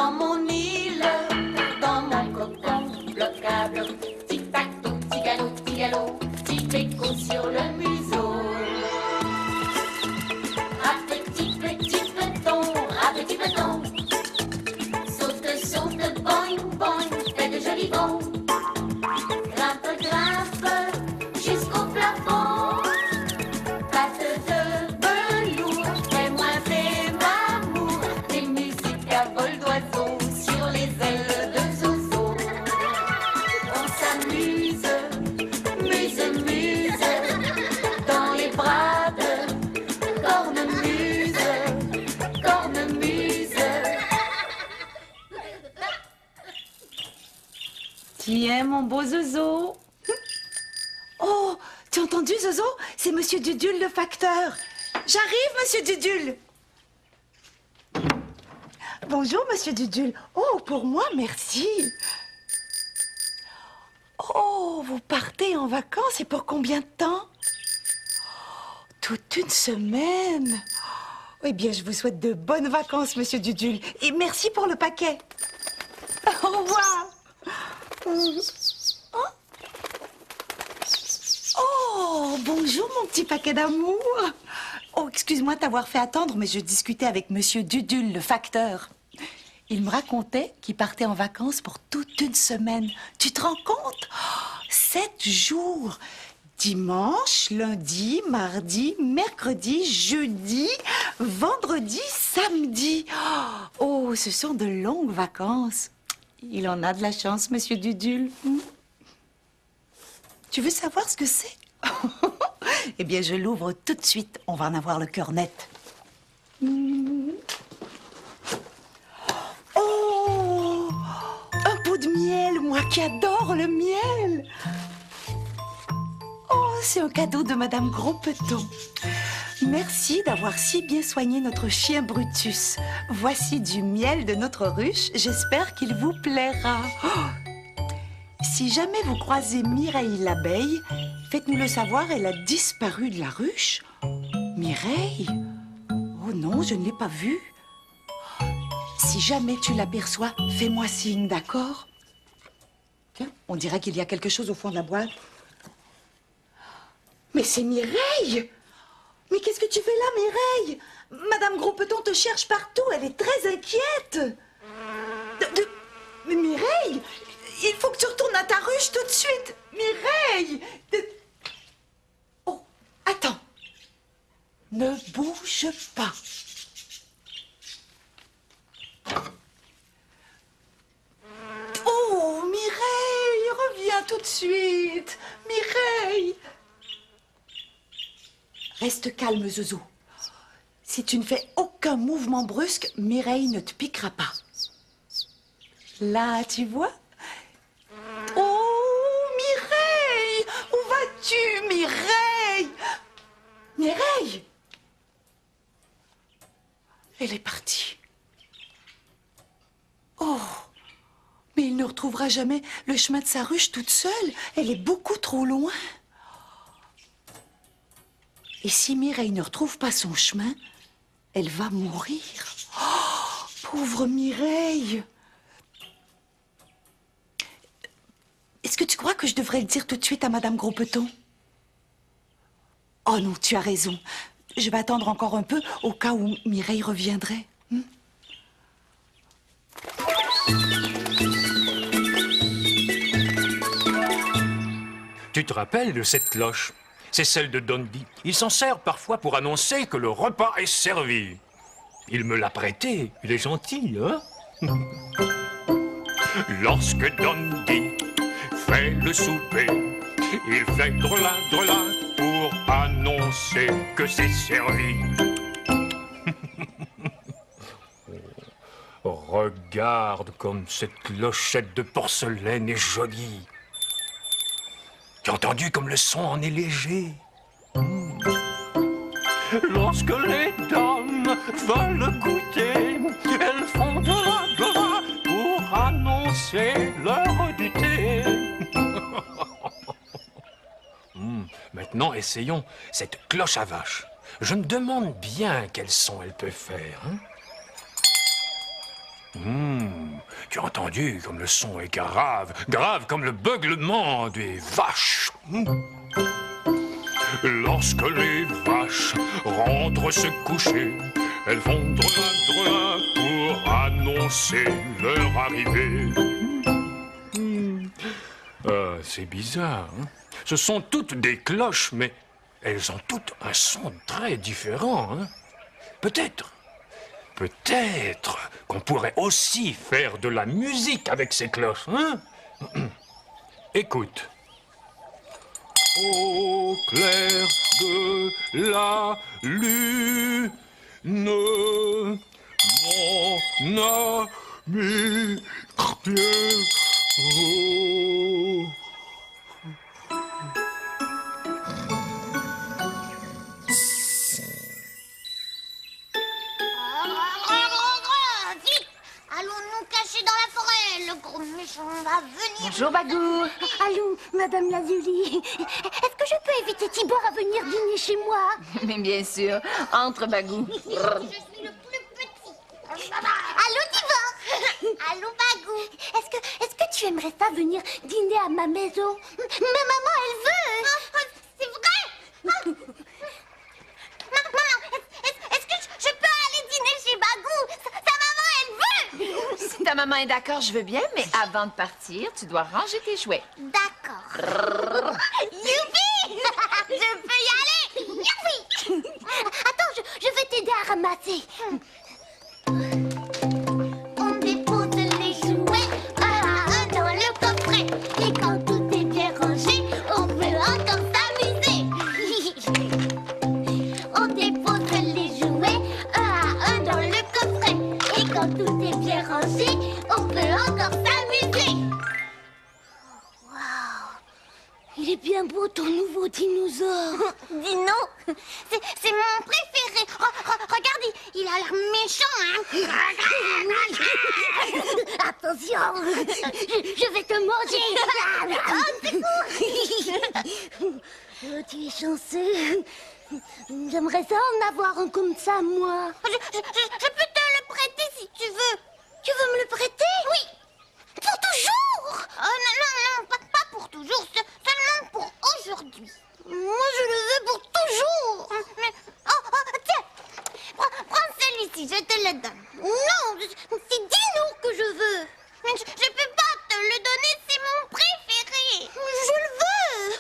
dans mon île, dans mon cocon bloquable. Tic-tac-toe, petit galop, petit péco sur le museau. À petit peloton, saute, boing, boing, fais de jolis bonds. Grimpe, jusqu'au plafond. Patte de velours, fais m'amour. Des musiques à vol d'oiseau sur les ailes de Zozo. On s'amuse, muse, dans les bras de cornemuse. Tiens, mon beau Zozo. Oh, tu as entendu, Zozo? C'est Monsieur Dudule, le facteur. J'arrive, Monsieur Dudule. Bonjour, Monsieur Dudule. Oh, pour moi, merci. Oh, vous partez en vacances et pour combien de temps? Toute une semaine. Eh bien, je vous souhaite de bonnes vacances, Monsieur Dudule. Et merci pour le paquet. Au revoir. Oh, bonjour, mon petit paquet d'amour. Oh, excuse-moi de t'avoir fait attendre, mais je discutais avec Monsieur Dudule, le facteur. Il me racontait qu'il partait en vacances pour toute une semaine. Tu te rends compte? 7 jours. Dimanche, lundi, mardi, mercredi, jeudi, vendredi, samedi. Oh, ce sont de longues vacances. Il en a de la chance, Monsieur Dudule. Tu veux savoir ce que c'est? Eh bien, je l'ouvre tout de suite. On va en avoir le cœur net. Oh! Un pot de miel, moi qui adore le miel. Oh, c'est un cadeau de Madame Grospeton. Merci d'avoir si bien soigné notre chien Brutus. Voici du miel de notre ruche. J'espère qu'il vous plaira. Oh! Si jamais vous croisez Mireille l'abeille, faites-nous le savoir, elle a disparu de la ruche. Mireille? Oh non, je ne l'ai pas vue. Si jamais tu l'aperçois, fais-moi signe, d'accord? Tiens, on dirait qu'il y a quelque chose au fond de la boîte. Mais c'est Mireille! Mais qu'est-ce que tu fais là, Mireille? Madame Grospeton te cherche partout, elle est très inquiète. Mais Mireille, il faut que tu retournes à ta ruche tout de suite. Mireille! Oh, attends. Ne bouge pas. Oh, Mireille, reviens tout de suite. Mireille! Reste calme, Zozo. Si tu ne fais aucun mouvement brusque, Mireille ne te piquera pas. Là, tu vois? Oh, Mireille! Où vas-tu, Mireille? Mireille! Elle est partie. Oh! Mais il ne retrouvera jamais le chemin de sa ruche toute seule. Elle est beaucoup trop loin. Et si Mireille ne retrouve pas son chemin, elle va mourir. Oh, pauvre Mireille! Est-ce que tu crois que je devrais le dire tout de suite à Madame Grospeton? Oh non, tu as raison. Je vais attendre encore un peu au cas où Mireille reviendrait. Tu te rappelles de cette cloche? C'est celle de Dundee. Il s'en sert parfois pour annoncer que le repas est servi. Il me l'a prêté. Il est gentil, hein? Lorsque Dundee fait le souper, il fait drelin, drelin pour annoncer que c'est servi. Regarde comme cette clochette de porcelaine est jolie. Tu as entendu comme le son en est léger? Lorsque les dames veulent goûter, elles font de la pour annoncer l'heure du thé. Maintenant, essayons cette cloche à vache. Je me demande bien quel son elle peut faire. Tu as entendu comme le son est grave, grave comme le beuglement des vaches. Lorsque les vaches rentrent se coucher, elles font drelin, drelin pour annoncer leur arrivée. C'est bizarre, hein? Ce sont toutes des cloches, mais elles ont toutes un son très différent, hein? Peut-être qu'on pourrait aussi faire de la musique avec ces cloches, hein? Écoute. Au clair de la lune, mon ami Pierrot. Vite! Allons nous cacher dans la forêt, le gros méchant va venir. Bonjour Bagou. Allô, Madame Lazuli. Est-ce que je peux éviter Tibor à venir dîner chez moi? Mais bien sûr, entre Bagou. Je suis le plus petit. Allô, Tibor. Allô, Bagou. Est-ce que tu aimerais pas venir dîner à ma maison? Ma maman, elle veut. C'est vrai? Maman, est-ce que je peux aller dîner chez Bagou? Sa maman, elle veut. Si ta maman est d'accord, je veux bien, mais avant de partir, tu dois ranger tes jouets. D'accord. Youpi! Je peux y aller. Youpi! Attends, je vais t'aider à ramasser. On dépose les jouets un à un dans le coffret. Et quand tout est bien rangé, on peut encore s'amuser. On dépose les jouets un à un dans le coffret. Et quand tout est bien rangé, on peut encore s'amuser. Il est bien beau ton nouveau dinosaure. Dino, c'est mon préféré. Regarde, il a l'air méchant, hein. Attention, je vais te manger. Oh, tu es chanceux. J'aimerais ça en avoir un comme ça, moi. Je peux te le prêter si tu veux. Tu veux me le prêter? Oui. Pour toujours? Non, pas pour toujours, seulement pour aujourd'hui. Moi, je le veux pour toujours. Mais, tiens, prends celui-ci, je te le donne. Non, c'est Dino que je veux. Mais je peux pas te le donner, c'est mon préféré. Je le veux.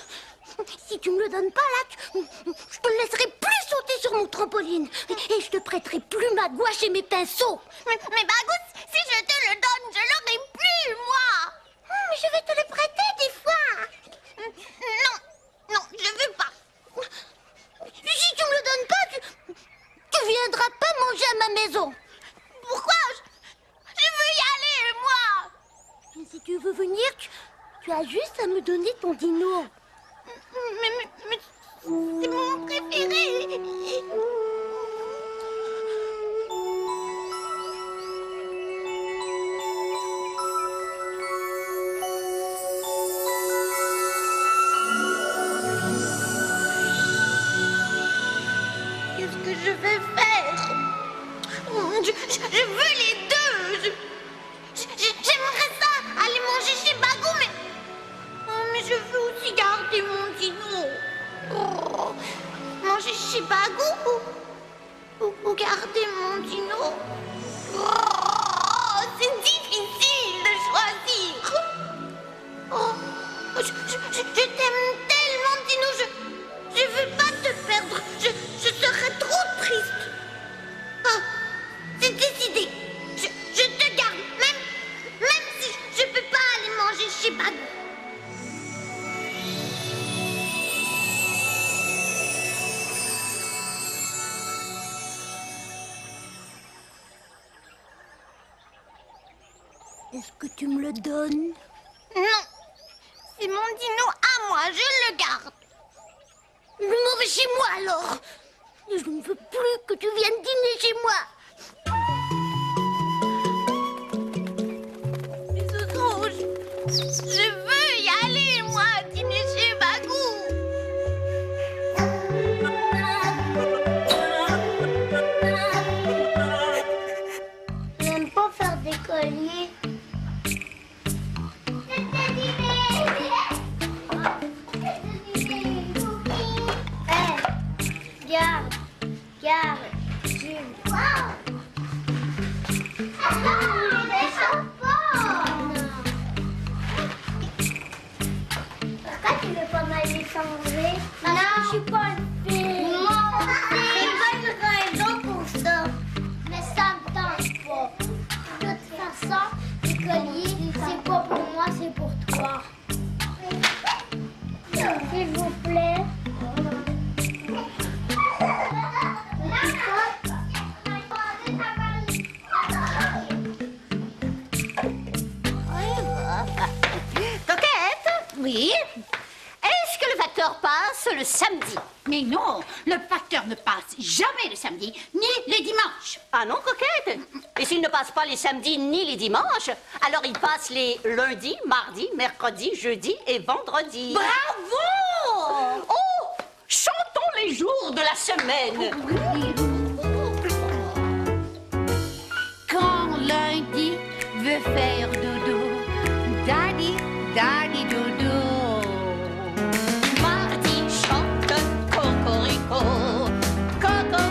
Si tu me le donnes pas, là, je te laisserai plus sauter sur mon trampoline. Et je te prêterai plus ma gouache et mes pinceaux. Mais Bagou, si je te le donne, je l'aurai plus, moi. Mais je vais te le prêter des fois. Non, je veux pas. Si tu me le donnes pas, tu viendras pas manger à ma maison. Pourquoi? Je veux y aller, moi. Mais si tu veux venir, tu as juste à me donner ton dino. Mais c'est mon préféré. Qu'est-ce que je vais faire? Je veux les deux. J'aimerais ça aller manger chez Bagou, mais je veux aussi garder mon dino. Manger chez Bagou ou garder mon dino? C'est difficile de choisir. Je t'aime tellement, Dino. Je veux pas te perdre. Je serais trop triste. C'est décidé. Je te garde, même si je peux pas aller manger chez Bagou. Est-ce que tu me le donnes? Non. C'est mon dino à moi, je le garde. Le mauvais chez moi alors. Je ne veux plus que tu viennes dîner chez moi. Je veux y aller, moi, dîner chez Bagou. J'aime pas faire des colliers. collier, c'est pas pour moi, c'est pour toi. S'il vous plaît. Coquette? Oui? Est-ce que le facteur passe le samedi? Mais non, le facteur ne passe jamais le samedi, ni les dimanches. Ah non, Coquette? Et s'il ne passe pas les samedis ni les dimanches, alors il passe les lundis, mardis, mercredis, jeudis et vendredis. Bravo! Oh! Chantons les jours de la semaine! Quand lundi veut faire dodo, daddy, daddy dodo. Mardi chante cocorico, coco,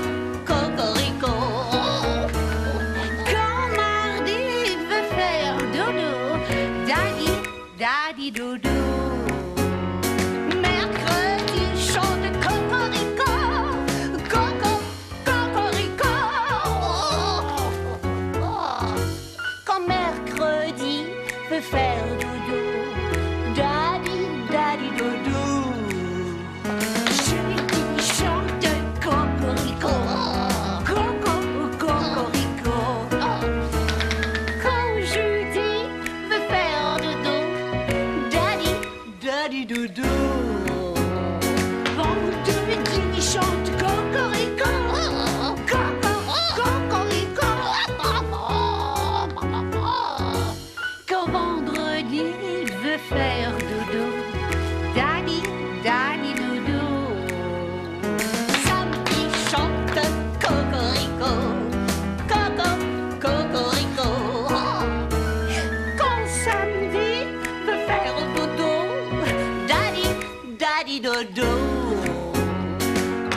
cocorico. Quand mardi veut faire dodo, daddy, daddy dodo. Mercredi chante cocorico, coco, cocorico. Quand mercredi veut faire dodo, daddy, daddy dodo. Jeudi chante cocorico, coco, cocorico. Quand jeudi veut faire dodo, daddy, daddy dodo. Vendredi chante cocorico, coco, cocorico. Quand vendredi veut faire dodo, daddy, daddy dodo. Samedi chante cocorico, coco, cocorico. Quand samedi veut faire dodo, daddy, daddy dodo.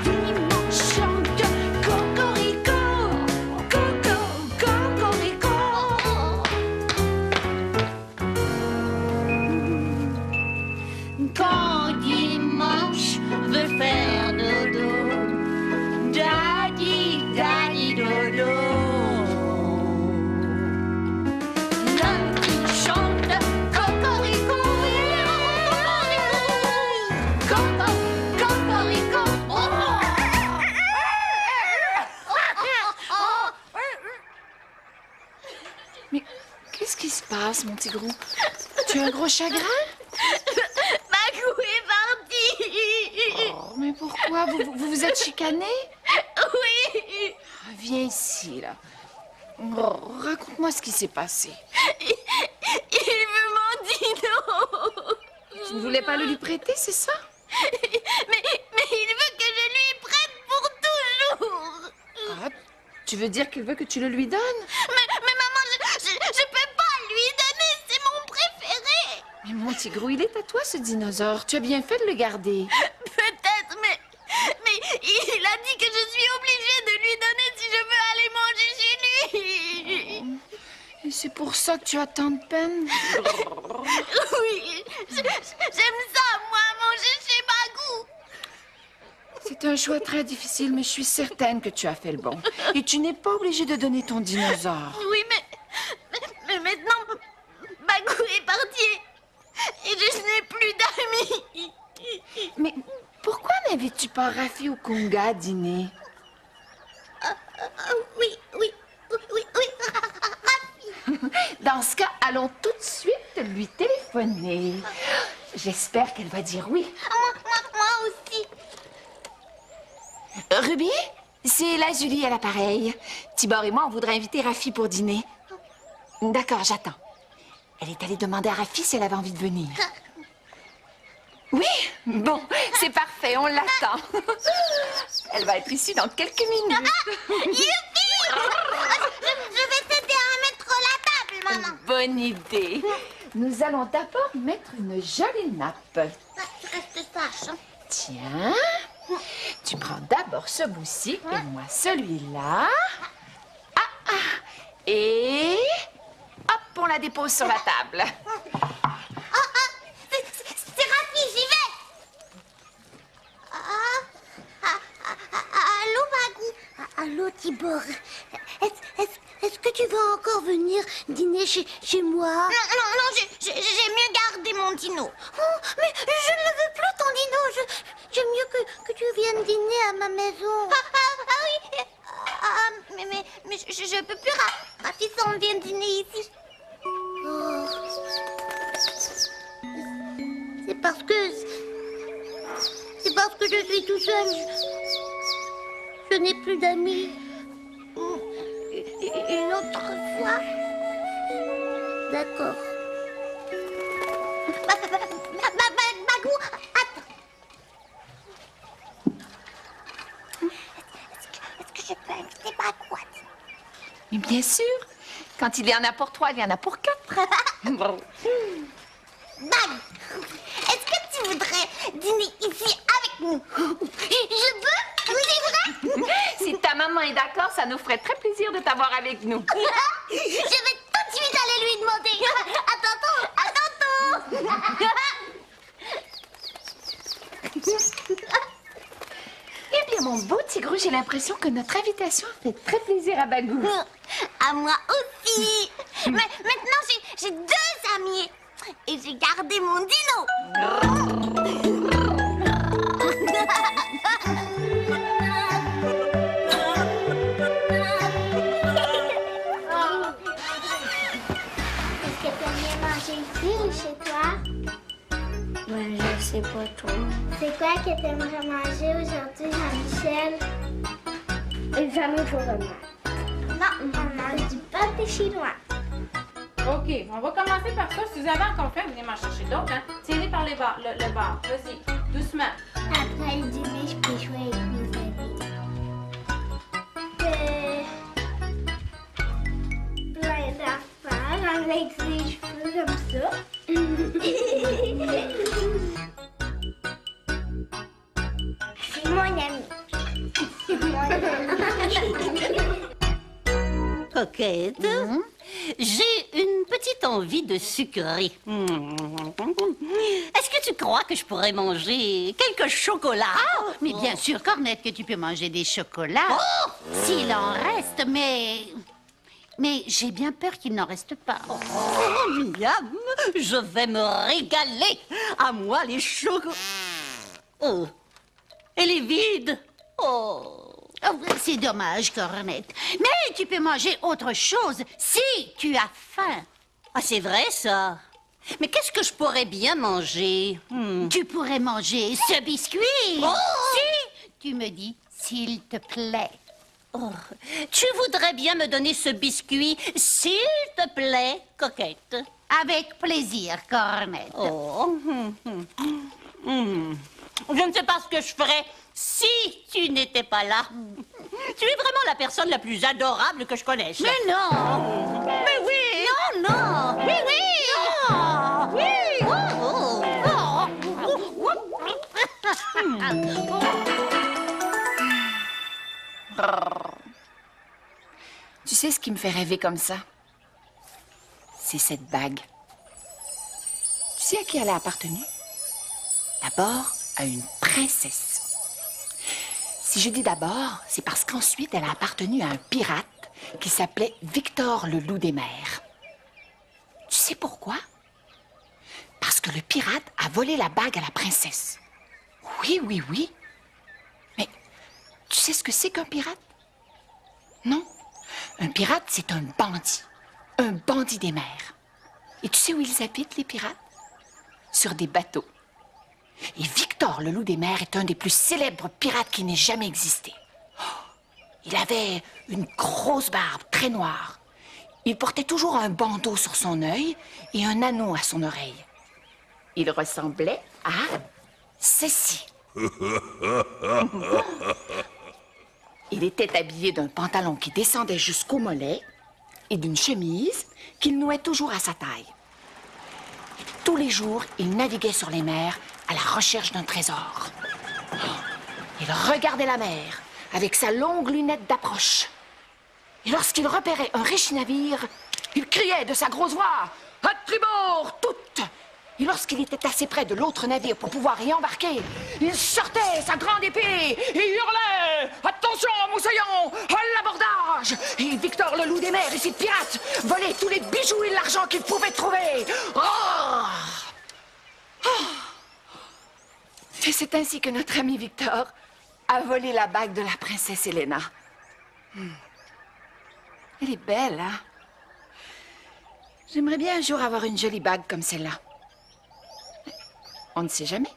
Dimanche chante cocorico, coco, cocorico. Quand dimanche veut faire dodo, daddy, daddy dodo. Lundi chante cocorico, coco, cocorico. Mais qu'est-ce qui se passe, mon petit gros? Tu as un gros chagrin? Magou est parti. Oh, mais pourquoi? Vous êtes chicané? Oui. Viens ici, là. Oh, raconte-moi ce qui s'est passé. Il veut mon dino. Tu ne voulais pas le lui prêter, c'est ça? Mais il veut que je lui prête pour toujours. Ah, tu veux dire qu'il veut que tu le lui donnes? Mais maman, je peux pas lui donner, c'est mon préféré. Mais mon petit gros, il est à toi, ce dinosaure. Tu as bien fait de le garder. Peut-être, mais il a dit que je suis obligée de lui donner si je veux aller manger chez lui. Et c'est pour ça que tu as tant de peine? Oui, j'aime ça, moi, manger chez Magou. C'est un choix très difficile, mais je suis certaine que tu as fait le bon. Et tu n'es pas obligé de donner ton dinosaure. Oui, mais maintenant, Magou est parti et je n'ai plus d'amis. Mais pourquoi n'invites-tu pas Rafi ou Kunga à dîner? Oui. Dans ce cas, allons tout de suite lui téléphoner. J'espère qu'elle va dire oui. Moi aussi. Ruby, c'est la Julie à l'appareil. Tibor et moi, on voudrait inviter Rafi pour dîner. D'accord, j'attends. Elle est allée demander à Rafi si elle avait envie de venir. Oui, bon, c'est parfait, on l'attend. Elle va être ici dans quelques minutes. Youpi! Je vais t'aider à mettre la table, maman. Bonne idée. Nous allons d'abord mettre une jolie nappe. Tu restes sage. Hein? Tiens, tu prends d'abord ce bout-ci et moi celui-là. Et hop, on la dépose sur la table. C'est Rafi, j'y vais. Allô, Magou. Allô, Tibor. Est-ce est-ce que tu vas encore venir dîner chez moi? Non, j'ai mieux gardé mon dino. Oh, mais je ne le veux plus, ton dino. J'aime mieux que tu viennes dîner à ma maison. Oui. Mais je peux plus, Rafi, si on vient dîner ici. Oh. C'est parce que je suis tout seul. Je n'ai plus d'amis. Une autre fois. D'accord. Bagou, attends. Est-ce que je peux inviter Bagou? Mais bien sûr, quand il y en a pour 3, il y en a pour 4. Bon. Bag, est-ce que tu voudrais dîner ici avec nous? Je peux? Oui, c'est vrai? Si ta maman est d'accord, ça nous ferait très plaisir de t'avoir avec nous. Je vais tout de suite aller lui demander. À tantôt. Eh bien, mon beau Tigrou, j'ai l'impression que notre invitation fait très plaisir à Bagou. À moi aussi. Mais maintenant, j'ai 2 amis. Et j'ai gardé mon dino. Est-ce que t'aimes bien manger ici ou chez toi? Ben, je sais pas trop. C'est quoi que t'aimerais manger aujourd'hui, Jean-Michel? Jamais pour le mal. Non, on mange du pâté chinois. OK, on va commencer par ça. Si vous avez encore faim, venez m'en chercher d'autres. Hein? Tirez par les barres, le bar. Vas-y, doucement. Après le dîner, je peux jouer avec mes amis. Plein d'affaires avec des cheveux comme ça. C'est mon ami. C'est mon ami. Coquette, j'ai une petite envie de sucrerie. Est-ce que tu crois que je pourrais manger quelques chocolats? Mais bien sûr, Cornette, que tu peux manger des chocolats. S'il en reste, mais j'ai bien peur qu'il n'en reste pas. Oh, miam, je vais me régaler. À moi, les chocolats. Oh, elle est vide. Oh. Oh, c'est dommage, Cornette. Mais tu peux manger autre chose si tu as faim. Ah, c'est vrai, ça. Mais qu'est-ce que je pourrais bien manger? Tu pourrais manger ce biscuit. Si tu me dis, s'il te plaît. Oh, tu voudrais bien me donner ce biscuit, s'il te plaît, coquette? Avec plaisir, Cornette. Oh. Je ne sais pas ce que je ferais si tu n'étais pas là. Tu es vraiment la personne la plus adorable que je connaisse. Mais non. Mais oui! Non, non. Oui, oui! Non. Oui! Tu sais ce qui me fait rêver comme ça? C'est cette bague. Tu sais à qui elle a appartenu? D'abord, à une princesse. Si je dis d'abord, c'est parce qu'ensuite, elle a appartenu à un pirate qui s'appelait Victor le loup des mers. Tu sais pourquoi? Parce que le pirate a volé la bague à la princesse. Oui, oui, oui. Mais tu sais ce que c'est qu'un pirate? Non. Un pirate, c'est un bandit des mers. Et tu sais où ils habitent, les pirates? Sur des bateaux. Et Victor, le loup des mers, est un des plus célèbres pirates qui n'ait jamais existé. Il avait une grosse barbe très noire. Il portait toujours un bandeau sur son œil et un anneau à son oreille. Il ressemblait à ceci. Il était habillé d'un pantalon qui descendait jusqu'au mollet et d'une chemise qu'il nouait toujours à sa taille. Tous les jours, il naviguait sur les mers à la recherche d'un trésor. Il regardait la mer avec sa longue lunette d'approche. Et lorsqu'il repérait un riche navire, il criait de sa grosse voix « À tribord, toutes !» Et lorsqu'il était assez près de l'autre navire pour pouvoir y embarquer, il sortait sa grande épée et hurlait « Attention, moussaillons, à l'abordage !» Et Victor, le loup des mers et ses pirates volaient tous les bijoux et l'argent qu'ils pouvaient trouver. Oh! Oh! Et c'est ainsi que notre ami Victor a volé la bague de la princesse Helena. Elle est belle, hein? J'aimerais bien un jour avoir une jolie bague comme celle-là. On ne sait jamais.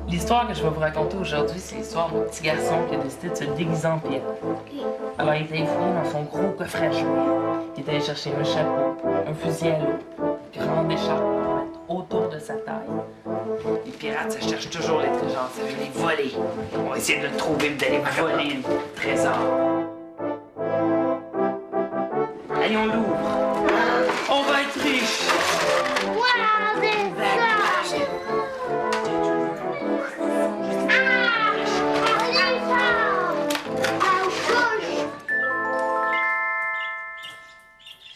L'histoire que je vais vous raconter aujourd'hui, c'est l'histoire d'un petit garçon qui a décidé de se déguiser en pirate. Alors, il était fouillé dans son gros coffret à jouets. Il était allé chercher un chapeau, un fusil à l'eau, une grande écharpe pour mettre autour de sa taille. Les pirates, ça cherche toujours les trésors, ça veut les voler. On va essayer de le trouver et d'aller voler le trésor. Allez, on l'ouvre. On va être riche. Wow, des vaches.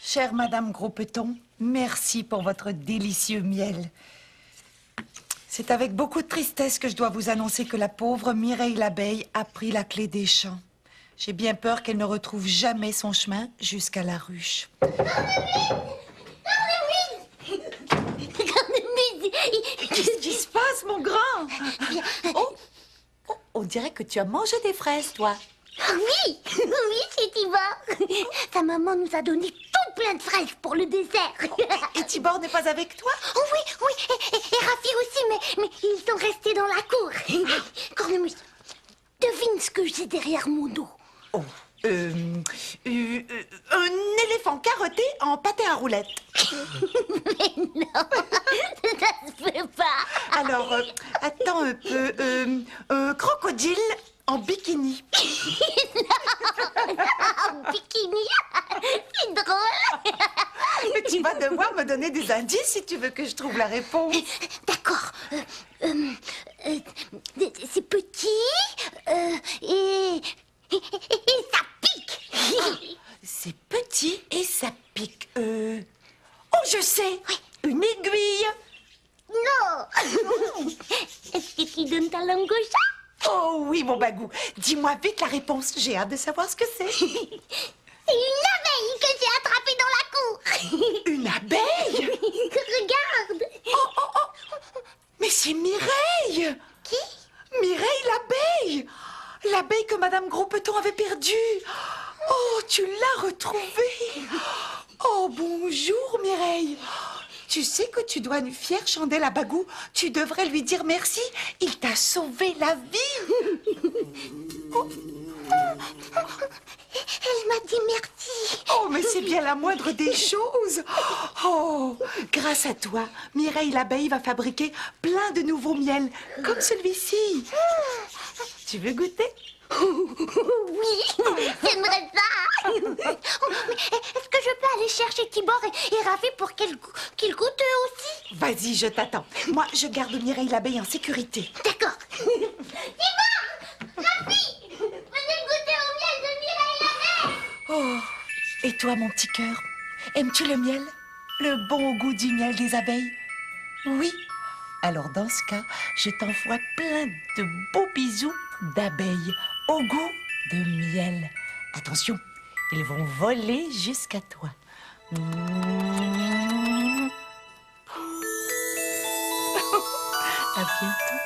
Chère Madame Gros-Peton, merci pour votre délicieux miel. C'est avec beaucoup de tristesse que je dois vous annoncer que la pauvre Mireille l'abeille a pris la clé des champs. J'ai bien peur qu'elle ne retrouve jamais son chemin jusqu'à la ruche. Qu'est-ce qui se passe, mon grand? Oh, on dirait que tu as mangé des fraises, toi. Oui, c'est Tibor. Ta maman nous a donné tout plein de fraises pour le dessert. Et Tibor n'est pas avec toi? Oh oui, et Rafi aussi, mais ils sont restés dans la cour. Cornemuse, devine ce que j'ai derrière mon dos. Oh, un éléphant carotté en pâté à roulettes. Mais non, ça se fait pas. Alors, attends un peu. Un crocodile en bikini. Un bikini, c'est drôle. Tu vas devoir me donner des indices si tu veux que je trouve la réponse. D'accord. C'est petit et ça pique. C'est petit et ça pique. Oh, je sais. Oui. Une aiguille. Non. Est-ce que tu donnes ta langue au chat? Oh oui, mon bagou. Dis-moi vite la réponse. J'ai hâte de savoir ce que c'est. C'est une abeille que j'ai attrapée dans la cour. Une abeille? Regarde. Oh. Mais c'est Mireille. Qui? Mireille l'abeille. L'abeille que Madame Gros-Peton avait perdue. Oh, tu l'as retrouvée. Oh, bonjour Mireille. Tu sais que tu dois une fière chandelle à Bagou. Tu devrais lui dire merci. Il t'a sauvé la vie. Oh. Elle m'a dit merci. Oh, mais c'est bien la moindre des choses. Oh, grâce à toi, Mireille l'abeille va fabriquer plein de nouveaux miels, comme celui-ci. Tu veux goûter? Oui, j'aimerais ça. Mais est-ce que je peux aller chercher Tibor et Rafi pour qu'ils goûtent eux aussi? Vas-y, je t'attends. Moi, je garde Mireille l'abeille en sécurité. D'accord. Tibor, Rafi, venez goûter au miel de Mireille l'abeille. Oh, et toi, mon petit cœur, aimes-tu le miel? Le bon goût du miel des abeilles? Oui. Alors, dans ce cas, je t'envoie plein de beaux bisous d'abeilles au goût de miel. Attention, ils vont voler jusqu'à toi. À bientôt.